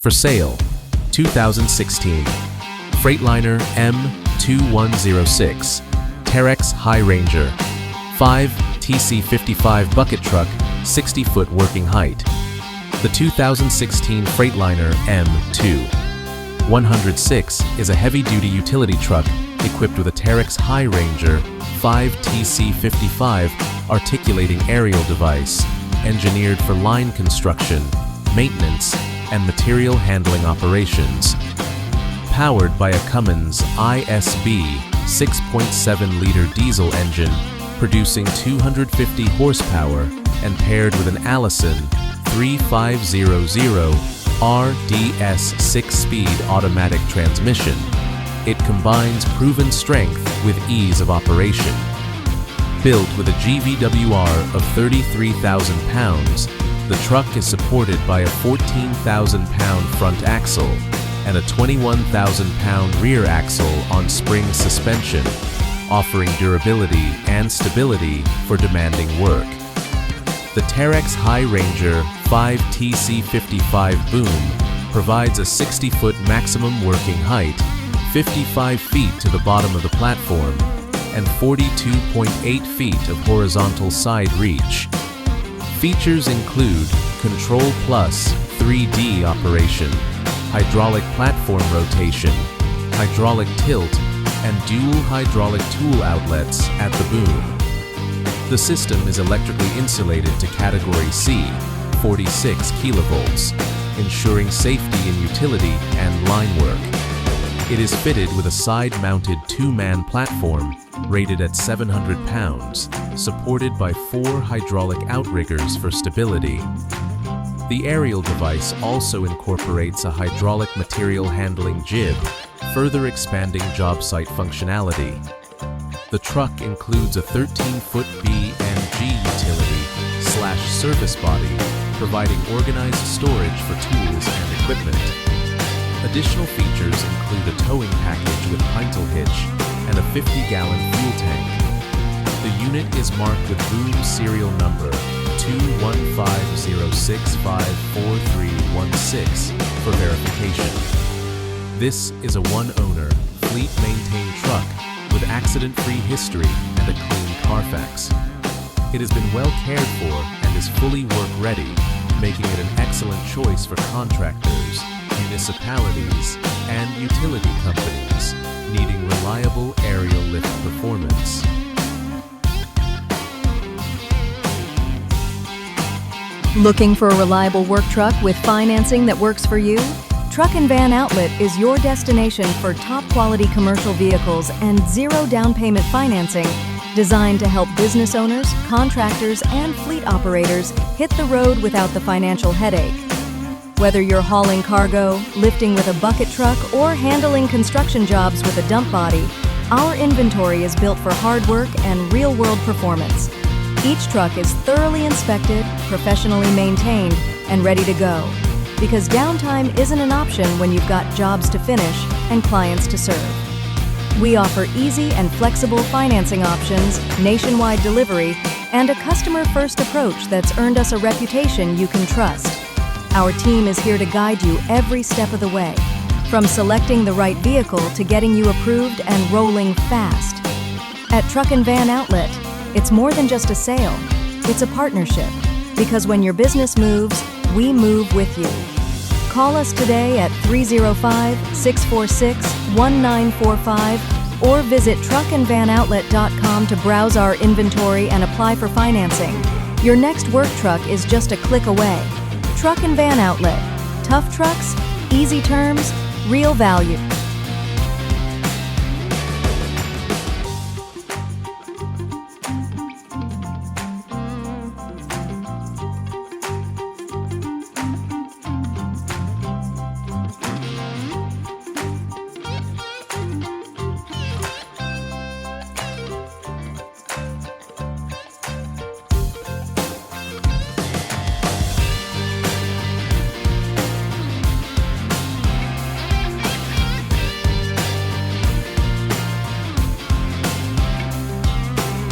For sale, 2016 Freightliner M2 Terex Hi-Ranger 5TC-55 bucket truck, 60-foot working height. The 2016 Freightliner M2 106 is a heavy-duty utility truck equipped with a Terex Hi-Ranger 5TC-55 articulating aerial device, engineered for line construction, maintenance, and material handling operations. Powered by a Cummins ISB 6.7-liter diesel engine producing 250 horsepower and paired with an Allison 3500 RDS 6-speed automatic transmission, it combines proven strength with ease of operation. Built with a GVWR of 33,000 pounds, the truck is supported by a 14,000-pound front axle and a 21,000-pound rear axle on spring suspension, offering durability and stability for demanding work. The Terex Hi-Ranger 5TC-55 boom provides a 60-foot maximum working height, 55 feet to the bottom of the platform, and 42.8 feet of horizontal side reach. Features include Control Plus 3D operation, hydraulic platform rotation, hydraulic tilt, and dual hydraulic tool outlets at the boom. The system is electrically insulated to Category C, 46 kilovolts, ensuring safety in utility and line work. It is fitted with a side-mounted 2-man platform rated at 700 pounds, supported by 4 hydraulic outriggers for stability. The aerial device also incorporates a hydraulic material handling jib, further expanding job site functionality. The truck includes a 13-foot B&G utility/service body, providing organized storage for tools and equipment. Additional features include a towing package with pintle hitch and a 50-gallon fuel tank. The unit is marked with boom serial number 215065431 for verification. This is a one-owner, fleet-maintained truck with accident-free history and a clean Carfax. It has been well cared for and is fully work-ready, making it an excellent choice for contractors, municipalities, and utility companies needing reliable aerial lift performance. Looking for a reliable work truck with financing that works for you? Truck and Van Outlet is your destination for top-quality commercial vehicles and zero down payment financing designed to help business owners, contractors, and fleet operators hit the road without the financial headache. Whether you're hauling cargo, lifting with a bucket truck, or handling construction jobs with a dump body, our inventory is built for hard work and real-world performance. Each truck is thoroughly inspected, professionally maintained, and ready to go. Because downtime isn't an option when you've got jobs to finish and clients to serve. We offer easy and flexible financing options, nationwide delivery, and a customer-first approach that's earned us a reputation you can trust. Our team is here to guide you every step of the way, from selecting the right vehicle to getting you approved and rolling fast. At Truck and Van Outlet, it's more than just a sale, it's a partnership, because when your business moves, we move with you. Call us today at 305-646-1945 or visit truckandvanoutlet.com to browse our inventory and apply for financing. Your next work truck is just a click away. Truck and Van Outlet. Tough trucks, easy terms, real value.